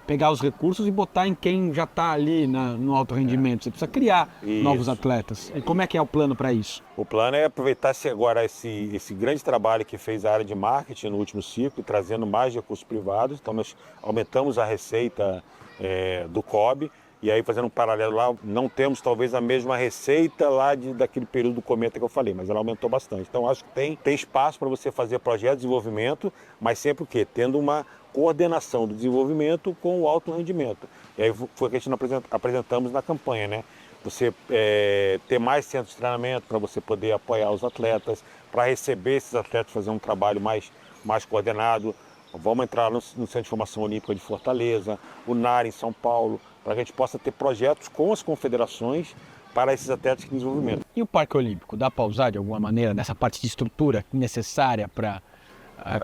pegar os recursos e botar em quem já está ali no alto rendimento. Você precisa criar novos atletas. E como é que é o plano para isso? O plano é aproveitar agora esse grande trabalho que fez a área de marketing no último ciclo, trazendo mais recursos privados. Então nós aumentamos a receita do COB. E aí, fazendo um paralelo lá, não temos talvez a mesma receita lá daquele período do cometa que eu falei, mas ela aumentou bastante. Então, acho que tem espaço para você fazer projeto de desenvolvimento, mas sempre o quê? Tendo uma coordenação do desenvolvimento com o alto rendimento. E aí foi o que a gente apresentamos na campanha, né? Você ter mais centros de treinamento para você poder apoiar os atletas, para receber esses atletas, fazer um trabalho mais coordenado. Vamos entrar no Centro de Formação Olímpica de Fortaleza, o NAR em São Paulo, para que a gente possa ter projetos com as confederações para esses atletas de desenvolvimento. E o Parque Olímpico, dá para usar de alguma maneira nessa parte de estrutura necessária para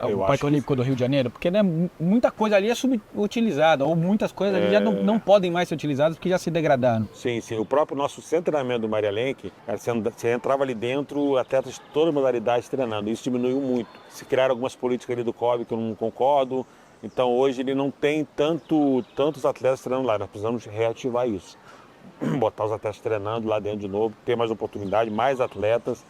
o Parque Olímpico do Rio de Janeiro? Porque muita coisa ali é subutilizada, ou muitas coisas ali já não podem mais ser utilizadas porque já se degradaram. Sim. O próprio nosso centro de treinamento do Maria Lenk, você entrava ali dentro, atletas de todas as modalidades treinando. Isso diminuiu muito. Se criaram algumas políticas ali do COB que eu não concordo. Então hoje ele não tem tantos atletas treinando lá. Nós precisamos reativar isso. Botar os atletas treinando lá dentro de novo, ter mais oportunidade, mais atletas.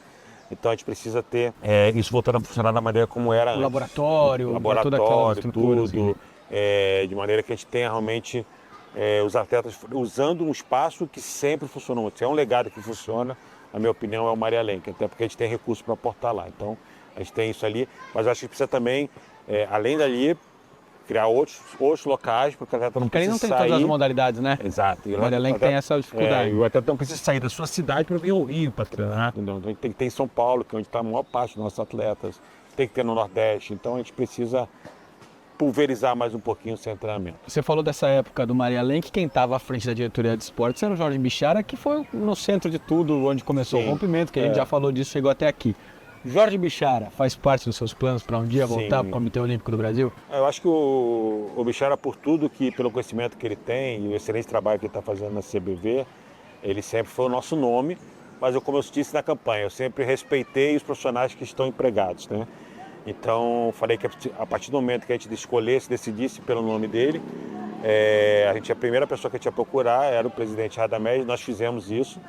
Então a gente precisa ter isso voltando a funcionar da maneira como era antes. Laboratório, toda aquela estrutura, tudo. Assim. De maneira que a gente tenha realmente os atletas usando um espaço que sempre funcionou. Se é um legado que funciona, na minha opinião, é o Maria Lenk, até porque a gente tem recursos para aportar lá. Então a gente tem isso ali, mas acho que precisa também, além dali, criar outros locais, porque o atleta não precisa sair. Porque ele não tem todas as modalidades, né? Exato. O Maria Lenk tem essa dificuldade. O atleta não precisa sair da sua cidade para vir ao Rio para treinar. Então a gente tem que ter em São Paulo, que é onde está a maior parte dos nossos atletas. Tem que ter no Nordeste. Então a gente precisa pulverizar mais um pouquinho o centro de treinamento. Você falou dessa época do Maria Lenk, quem estava à frente da diretoria de esportes era o Jorge Bichara, que foi no centro de tudo, onde começou o rompimento, que a gente já falou disso, chegou até aqui. Jorge Bichara faz parte dos seus planos para um dia voltar para o Comitê Olímpico do Brasil? Eu acho que o Bichara, por tudo pelo conhecimento que ele tem e o excelente trabalho que ele está fazendo na CBV, ele sempre foi o nosso nome, mas como eu disse na campanha, eu sempre respeitei os profissionais que estão empregados, né? Então, falei que a partir do momento que a gente decidisse pelo nome dele, a primeira pessoa que a gente ia procurar era o presidente Radamés, nós fizemos isso.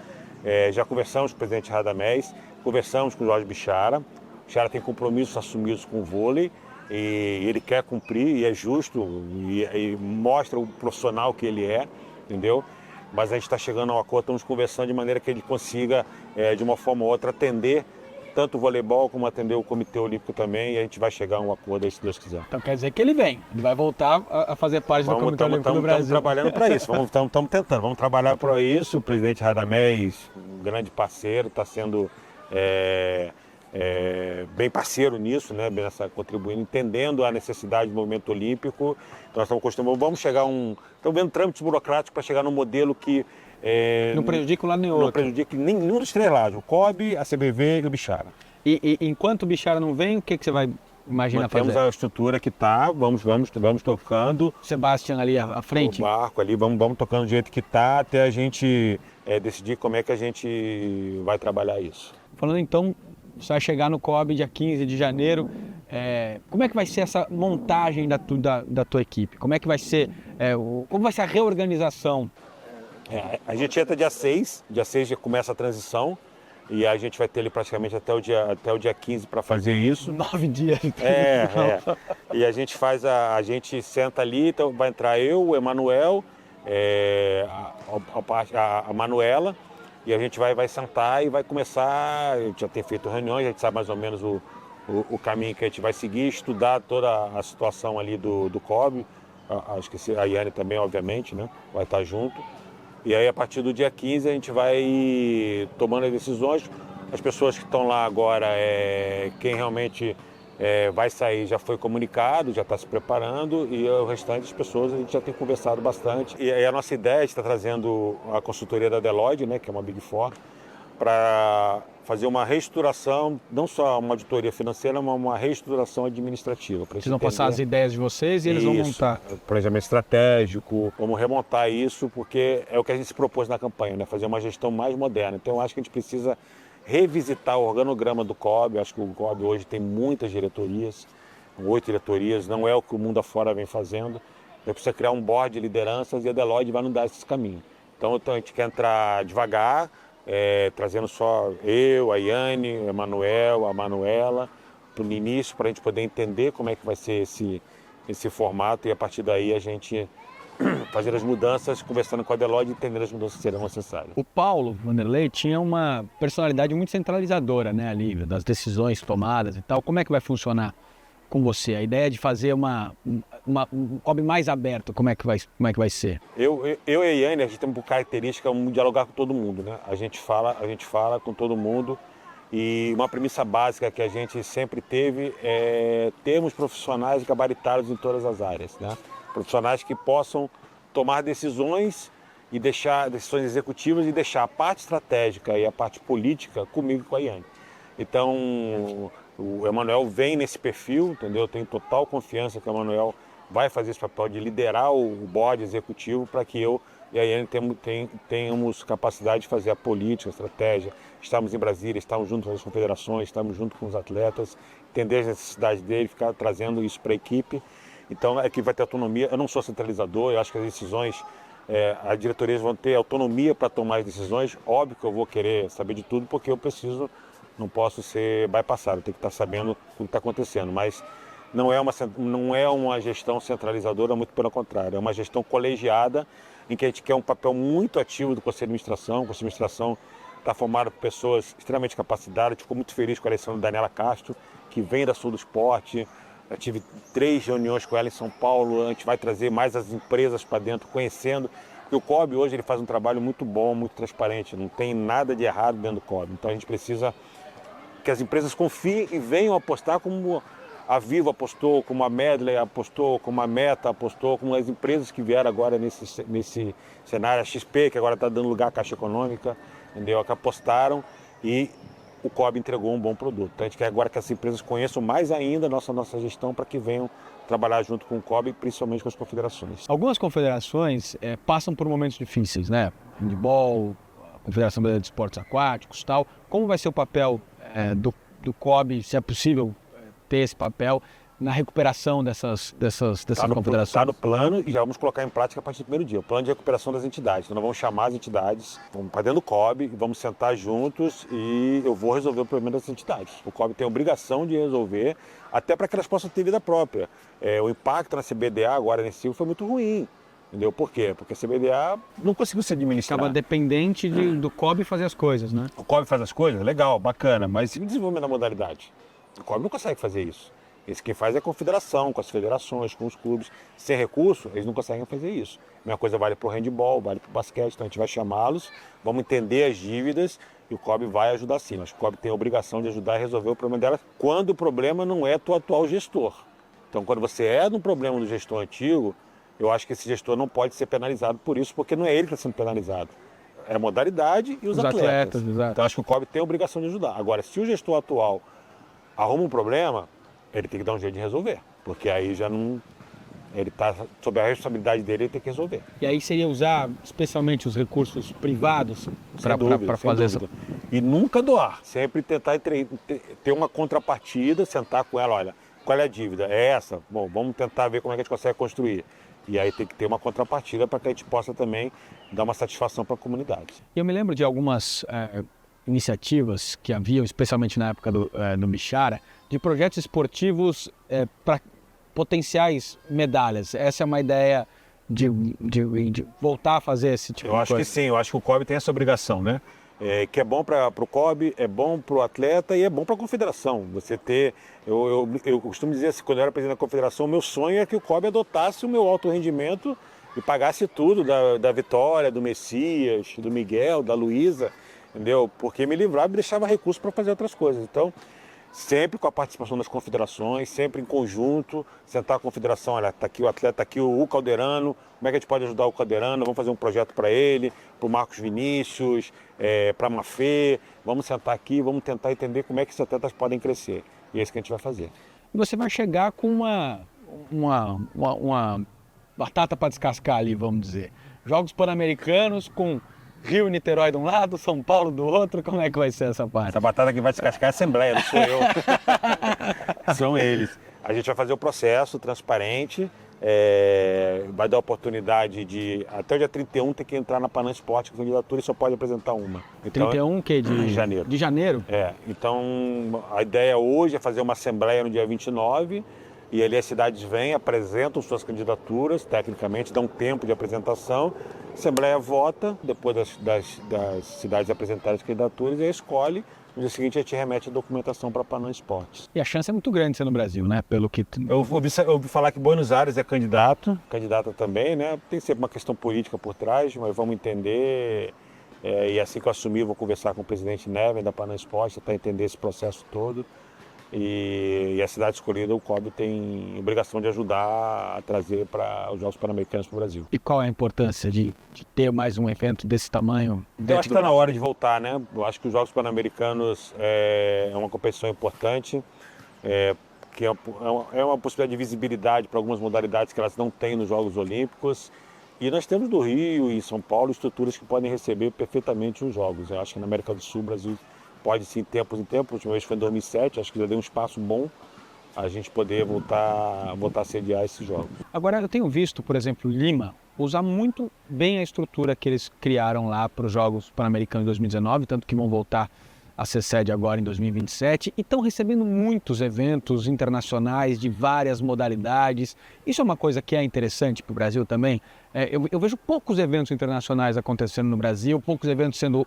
Já conversamos com o presidente Radamés, conversamos com o Jorge Bichara. O Bichara tem compromissos assumidos com o vôlei e ele quer cumprir, e é justo, e mostra o profissional que ele é, entendeu? Mas a gente está chegando a um acordo, estamos conversando de maneira que ele consiga, de uma forma ou outra, atender tanto o voleibol como atender o Comitê Olímpico também, e a gente vai chegar a um acordo aí, se Deus quiser. Então quer dizer que ele vai voltar a fazer parte do Comitê Olímpico do Brasil. Estamos trabalhando para isso, estamos tentando, vamos trabalhar para isso. O presidente Radamés, um grande parceiro, está sendo bem parceiro nisso, né? Contribuindo, entendendo a necessidade do movimento olímpico. Então nós estamos acostumando, estamos vendo trâmites burocráticos para chegar num modelo que não prejudica um lado nem outro. Não prejudica nenhum dos três lados, o COB, a CBV e o Bichara. E enquanto o Bichara não vem, o que você vai imaginar fazer? Temos a estrutura que está, vamos tocando. Sebastião ali à frente? O barco ali, vamos tocando do jeito que está, até a gente decidir como é que a gente vai trabalhar isso. Falando então, você vai chegar no COB dia 15 de janeiro, como é que vai ser essa montagem da tua equipe? Como é que vai ser, como vai ser a reorganização? A gente entra dia 6 já começa a transição, e a gente vai ter ali praticamente até o dia 15 para fazer isso. 9 dias. E a gente senta ali, então vai entrar eu, o Emanuel, a Manuela, e a gente vai sentar e vai começar. A gente já tem feito reuniões, a gente sabe mais ou menos o caminho que a gente vai seguir, estudar toda a situação ali do COB. Acho que a Yane também, obviamente, né, vai estar junto. E aí, a partir do dia 15, a gente vai tomando as decisões. As pessoas que estão lá agora, quem realmente vai sair já foi comunicado, já está se preparando, e o restante das pessoas a gente já tem conversado bastante. E aí a nossa ideia é estar trazendo a consultoria da Deloitte, né, que é uma Big Four, para fazer uma reestruturação, não só uma auditoria financeira, mas uma reestruturação administrativa. Vocês vão passar as ideias de vocês e eles vão montar. Planejamento estratégico, vamos remontar isso, porque é o que a gente se propôs na campanha, né? Fazer uma gestão mais moderna. Então eu acho que a gente precisa revisitar o organograma do COB. Eu acho que o COB hoje tem muitas diretorias, 8 diretorias, não é o que o mundo afora vem fazendo. Então precisa criar um board de lideranças e a Deloitte vai nos dar esses caminhos. Então a gente quer entrar devagar, trazendo só eu, a Yane, o Emanuel, a Manuela, no início, para a gente poder entender como é que vai ser esse formato e a partir daí a gente fazer as mudanças, conversando com a Deloitte e entender as mudanças que serão necessárias. O Paulo Vanderlei tinha uma personalidade muito centralizadora, né, ali, das decisões tomadas e tal. Como é que vai funcionar com você? A ideia de fazer um COB mais aberto, como é que vai ser? Eu e a Yane, a gente tem por característica dialogar com todo mundo, né? A gente fala com todo mundo e uma premissa básica que a gente sempre teve é termos profissionais gabaritados em todas as áreas, né? Profissionais que possam tomar decisões e deixar decisões executivas e deixar a parte estratégica e a parte política comigo e com a Yane. Então, o Emanuel vem nesse perfil, entendeu? Eu tenho total confiança que o Emanuel vai fazer esse papel de liderar o board executivo para que eu e a Yane tenhamos capacidade de fazer a política, a estratégia. Estamos em Brasília, estamos junto com as confederações, estamos junto com os atletas, entender as necessidades dele, ficar trazendo isso para a equipe. Então, é que vai ter autonomia. Eu não sou centralizador, eu acho que as decisões, as diretorias vão ter autonomia para tomar as decisões. Óbvio que eu vou querer saber de tudo, porque eu não posso ser bypassado, tenho que estar sabendo o que está acontecendo. Mas não é uma gestão centralizadora, muito pelo contrário. É uma gestão colegiada, em que a gente quer um papel muito ativo do Conselho de Administração. O Conselho de Administração está formado por pessoas extremamente capacitadas. A gente ficou muito feliz com a eleição da Daniela Castro, que vem da Sul do Esporte. Eu tive 3 reuniões com ela em São Paulo. A gente vai trazer mais as empresas para dentro, conhecendo. Porque o COB hoje ele faz um trabalho muito bom, muito transparente. Não tem nada de errado dentro do COB. Então a gente precisa que as empresas confiem e venham apostar como a Vivo apostou, como a Medley apostou, como a Meta apostou, como as empresas que vieram agora nesse cenário, a XP, que agora está dando lugar à Caixa Econômica, entendeu? Que apostaram e o COB entregou um bom produto. Então a gente quer agora que as empresas conheçam mais ainda a nossa gestão para que venham trabalhar junto com o COB e principalmente com as confederações. Algumas confederações passam por momentos difíceis, né? Handebol, a Confederação Brasileira de Esportes Aquáticos e tal. Como vai ser o papel do COB, se é possível ter esse papel na recuperação dessas confederações? Está no plano e já vamos colocar em prática a partir do primeiro dia. O plano de recuperação das entidades. Então nós vamos chamar as entidades, vamos para dentro do COB, vamos sentar juntos e eu vou resolver o problema das entidades. O COB tem a obrigação de resolver, até para que elas possam ter vida própria. O impacto na CBDA agora nesse ciclo foi muito ruim. Entendeu? Por quê? Porque a CBDA não conseguiu se administrar. Estava dependente do COB fazer as coisas, né? O COB faz as coisas, legal, bacana, mas e o desenvolvimento da modalidade? O COB não consegue fazer isso. Esse quem faz é a confederação, com as federações, com os clubes. Sem recurso, eles não conseguem fazer isso. A mesma coisa vale para o handebol, vale para o basquete, então a gente vai chamá-los, vamos entender as dívidas e o COB vai ajudar sim. Mas o COB tem a obrigação de ajudar a resolver o problema dela quando o problema não é do atual gestor. Então, quando você é no problema do gestor antigo, eu acho que esse gestor não pode ser penalizado por isso, porque não é ele que está sendo penalizado. É a modalidade e os atletas. Exato. Então, acho que o COB tem a obrigação de ajudar. Agora, se o gestor atual arruma um problema, ele tem que dar um jeito de resolver, porque aí já não... Ele está sob a responsabilidade dele, ele tem que resolver. E aí seria usar especialmente os recursos privados para fazer essa... E nunca doar. Sempre tentar ter uma contrapartida, sentar com ela, olha, qual é a dívida? É essa? Bom, vamos tentar ver como é que a gente consegue construir. E aí tem que ter uma contrapartida para que a gente possa também dar uma satisfação para a comunidade. Eu me lembro de algumas iniciativas que haviam, especialmente na época do Bichara, de projetos esportivos para potenciais medalhas. Essa é uma ideia de voltar a fazer esse tipo de coisa? Eu acho que sim, eu acho que o COB tem essa obrigação, né? Que é bom para o COB, é bom para o atleta e é bom para a confederação. Você ter, eu costumo dizer assim, quando eu era presidente da confederação, o meu sonho é que o COB adotasse o meu alto rendimento e pagasse tudo da Vitória, do Messias, do Miguel, da Luísa, entendeu? Porque me livrava e deixava recursos para fazer outras coisas. Então, sempre com a participação das confederações, sempre em conjunto, sentar com a confederação, olha, está aqui o atleta, está aqui o Calderano, como é que a gente pode ajudar o Calderano, vamos fazer um projeto para ele, para o Marcos Vinícius, para a Mafê, vamos sentar aqui, vamos tentar entender como é que esses atletas podem crescer. E é isso que a gente vai fazer. E você vai chegar com uma batata para descascar ali, vamos dizer. Jogos Pan-Americanos com Rio e Niterói de um lado, São Paulo do outro, como é que vai ser essa parte? Essa batata que vai descascar é a Assembleia, não sou eu. São eles. A gente vai fazer o processo transparente, vai dar oportunidade de, até o dia 31, ter que entrar na Panam Esporte com candidatura e só pode apresentar uma. Então, 31 que de janeiro. De janeiro? Então a ideia hoje é fazer uma Assembleia no dia 29, e ali as cidades vêm, apresentam suas candidaturas, tecnicamente, dão tempo de apresentação, a Assembleia vota, depois das cidades apresentarem as candidaturas, e aí escolhe, no dia seguinte a gente remete a documentação para a Panam Esportes. E a chance é muito grande de ser no Brasil, né? Pelo que... Eu ouvi falar que Buenos Aires é candidata também, né? Tem sempre uma questão política por trás, mas vamos entender, e assim que eu assumir, vou conversar com o presidente Neven da Panam Esportes para entender esse processo todo. E a cidade escolhida, o COB tem obrigação de ajudar a trazer para os Jogos Pan-Americanos para o Brasil. E qual é a importância de ter mais um evento desse tamanho? Eu acho que está na hora de voltar, né? Eu acho que os Jogos Pan-Americanos é uma competição importante, que é uma possibilidade de visibilidade para algumas modalidades que elas não têm nos Jogos Olímpicos. E nós temos do Rio e São Paulo estruturas que podem receber perfeitamente os Jogos. Eu acho que na América do Sul, o Brasil pode sim, tempos em tempos, a última vez foi em 2007, acho que já deu um espaço bom a gente poder voltar a sediar esses jogos. Agora, eu tenho visto, por exemplo, Lima usar muito bem a estrutura que eles criaram lá para os Jogos Pan-Americanos de 2019, tanto que vão voltar a ser sede agora em 2027, e estão recebendo muitos eventos internacionais de várias modalidades. Isso é uma coisa que é interessante para o Brasil também. Eu vejo poucos eventos internacionais acontecendo no Brasil, poucos eventos sendo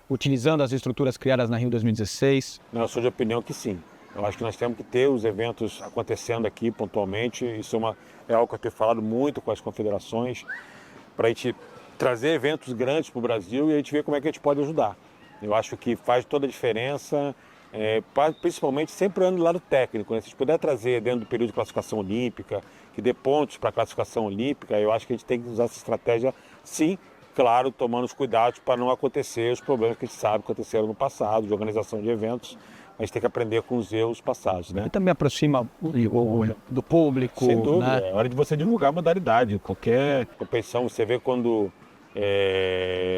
utilizando as estruturas criadas na Rio 2016. Não, eu sou de opinião que sim. Eu acho que nós temos que ter os eventos acontecendo aqui pontualmente. Isso é algo que eu tenho falado muito com as confederações, para a gente trazer eventos grandes para o Brasil e a gente ver como é que a gente pode ajudar. Eu acho que faz toda a diferença, principalmente sempre olhando do lado técnico, né? Se a gente puder trazer dentro do período de classificação olímpica, que dê pontos para a classificação olímpica, eu acho que a gente tem que usar essa estratégia, sim, claro, tomando os cuidados para não acontecer os problemas que a gente sabe que aconteceram no passado, de organização de eventos. A gente tem que aprender com os erros passados, né? E também aproxima do público. Sem dúvida, né? É hora de você divulgar a modalidade. Qualquer competição, você vê quando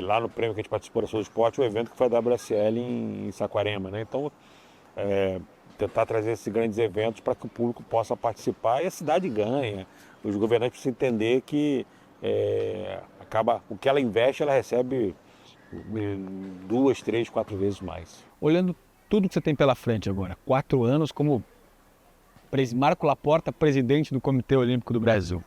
lá no prêmio que a gente participou da Souza Esporte, o evento que foi a WSL em Saquarema, né? Então, tentar trazer esses grandes eventos para que o público possa participar e a cidade ganha. Os governantes precisam entender que o que ela investe, ela recebe 2, 3, 4 vezes mais. Olhando tudo que você tem pela frente agora, 4 anos como Marco Laporta, presidente do Comitê Olímpico do Brasil.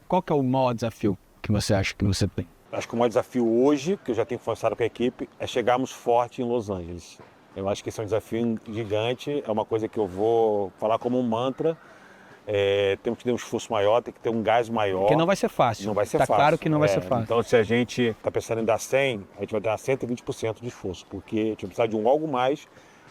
Qual que é o maior desafio que você acha que você tem? Acho que o maior desafio hoje, que eu já tenho forçado com a equipe, é chegarmos forte em Los Angeles. Eu acho que esse é um desafio gigante, é uma coisa que eu vou falar como um mantra. Temos que ter um esforço maior, tem que ter um gás maior. Porque não vai ser fácil. Não vai ser fácil. Está claro que não vai ser fácil. Então, se a gente está pensando em dar 100, a gente vai dar 120% de esforço, porque a gente vai precisar de algo mais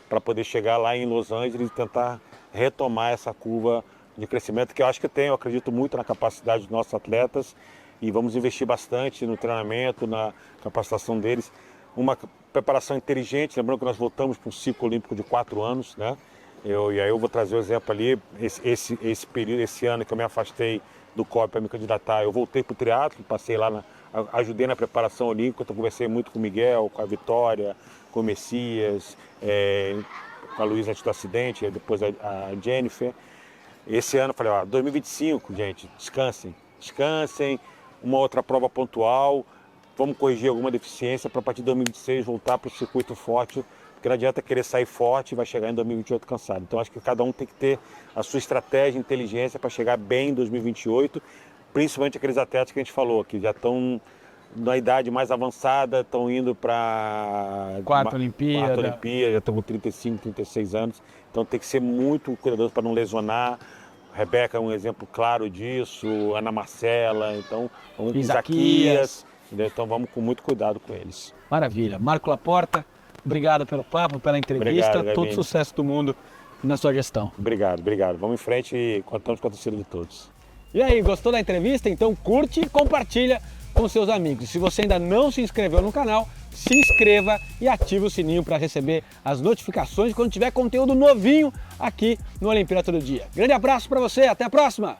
para poder chegar lá em Los Angeles e tentar retomar essa curva de crescimento que eu acho que eu acredito muito na capacidade dos nossos atletas e vamos investir bastante no treinamento, na capacitação deles. Uma preparação inteligente, lembrando que nós voltamos para um ciclo olímpico de 4 anos, né? E aí eu vou trazer o exemplo ali, esse período, esse ano que eu me afastei do COB para me candidatar, eu voltei para o triatlo, passei lá, ajudei na preparação olímpica, então conversei muito com o Miguel, com a Vitória, com o Messias, com a Luísa antes do acidente, depois a Jennifer. Esse ano eu falei, 2025, gente, descansem, uma outra prova pontual, vamos corrigir alguma deficiência para a partir de 2026 voltar para o circuito forte, porque não adianta querer sair forte e vai chegar em 2028 cansado. Então acho que cada um tem que ter a sua estratégia e inteligência para chegar bem em 2028, principalmente aqueles atletas que a gente falou, que já estão na idade mais avançada, estão indo para quarta Olimpíada, já estão com 35, 36 anos, então tem que ser muito cuidadoso para não lesionar. Rebeca é um exemplo claro disso, Ana Marcela, então vamos com Isaquias, então vamos com muito cuidado com eles. Maravilha. Marco Laporta, obrigado pelo papo, pela entrevista, obrigado, todo sucesso do mundo na sua gestão. Obrigado, obrigado. Vamos em frente e contamos com a torcida de todos. E aí, gostou da entrevista? Então curte e compartilha com seus amigos. Se você ainda não se inscreveu no canal, se inscreva e ative o sininho para receber as notificações quando tiver conteúdo novinho aqui no Olimpíada Todo Dia. Grande abraço para você, até a próxima!